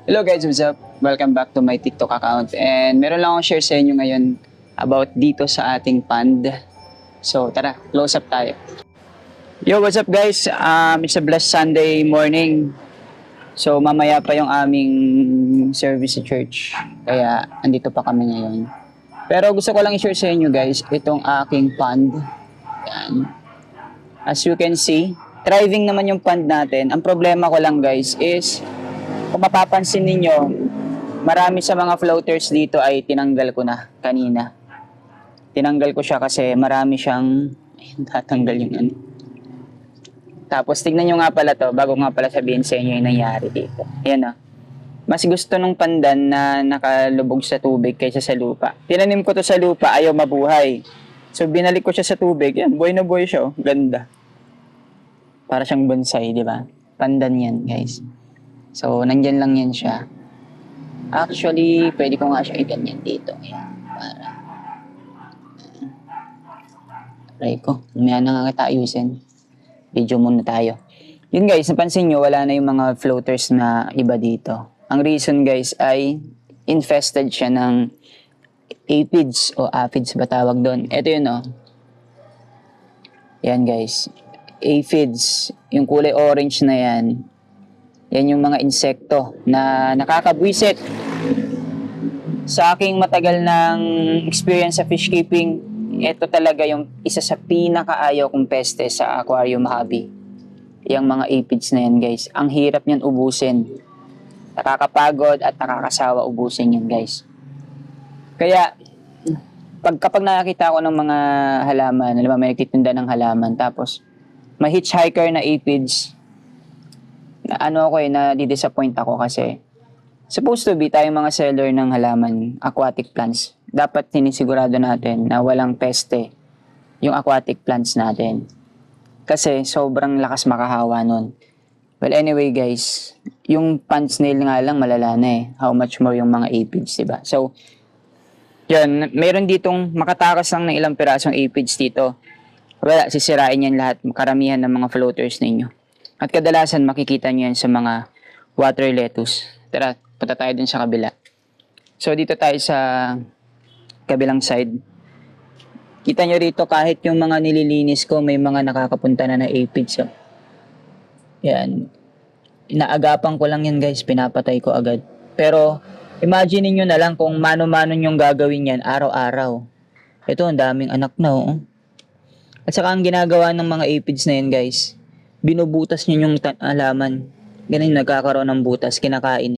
Hello guys, what's up? Welcome back to my TikTok account. And meron lang akong share sa inyo ngayon about dito sa ating pond. So tara, close up tayo. Yo, what's up guys? It's a blessed Sunday morning. So mamaya pa yung aming service sa church. Kaya andito pa kami ngayon. Pero gusto ko lang i-share sa inyo guys, itong aking pond. Yan. As you can see, thriving naman yung pond natin. Ang problema ko lang guys is, kung mapapansin ninyo, marami sa mga floaters dito ay tinanggal ko na kanina. Tinanggal ko siya kasi marami siyang... Ayun, tatanggal yung ano. Tapos tignan nyo nga pala to, bago nga pala sabihin sa inyo yung nangyari dito. Ayan o. Mas gusto nung pandan na nakalubog sa tubig kaysa sa lupa. Tinanim ko to sa lupa, ayaw mabuhay. So binalik ko siya sa tubig, yan, buhay na buhay siya. Oh. Ganda. Para siyang bonsai, di ba? Pandan yan, guys. So, nandyan lang yan siya. Actually, pwede ko nga siya iganyan dito. Ayan, para... Aray ko, umaya na nga kita ayusin. Video muna tayo. Yun guys, napansin nyo, wala na yung mga floaters na iba dito. Ang reason guys ay infested siya ng aphids o aphids ba tawag doon. Ito yun oh. Yan guys. Aphids. Yung kulay orange na yan. Yan yung mga insekto na nakakabwisit. Sa aking matagal ng experience sa fish keeping, ito talaga yung isa sa pinakaayaw kong peste sa aquarium hobby. Yung mga aphids na yan guys. Ang hirap niyan ubusin. Nakakapagod at nakakasawa ubusin yan guys. Kaya, kapag nakakita ko ng mga halaman, alam mo, may nagtitinda ng halaman, tapos may hitchhiker na aphids, ano ako na-disappoint ako kasi supposed to be tayong mga seller ng halaman, aquatic plants. Dapat sinisigurado natin na walang peste yung aquatic plants natin. Kasi sobrang lakas makahawa nun. Well, anyway guys, yung pond snail nga lang malala na eh. How much more yung mga aphids, diba? So, yun, meron ditong makatakas lang ng ilang pirasong aphids dito. Wala, sisirain yan lahat, karamihan ng mga floaters ninyo. At kadalasan makikita nyo yan sa mga water lettuce. Tara, punta tayo dun sa kabila. So dito tayo sa kabilang side. Kita nyo rito kahit yung mga nililinis ko may mga nakakapunta na aphids. So. Yan. Inaagapan ko lang yan guys, pinapatay ko agad. Pero imagine niyo na lang kung mano-mano yung gagawin yan araw-araw. Ito, ang daming anak na oh. At saka ang ginagawa ng mga aphids na yan guys, binubutas niyo yung halaman. Ganun nagkakaroon ng butas, kinakain.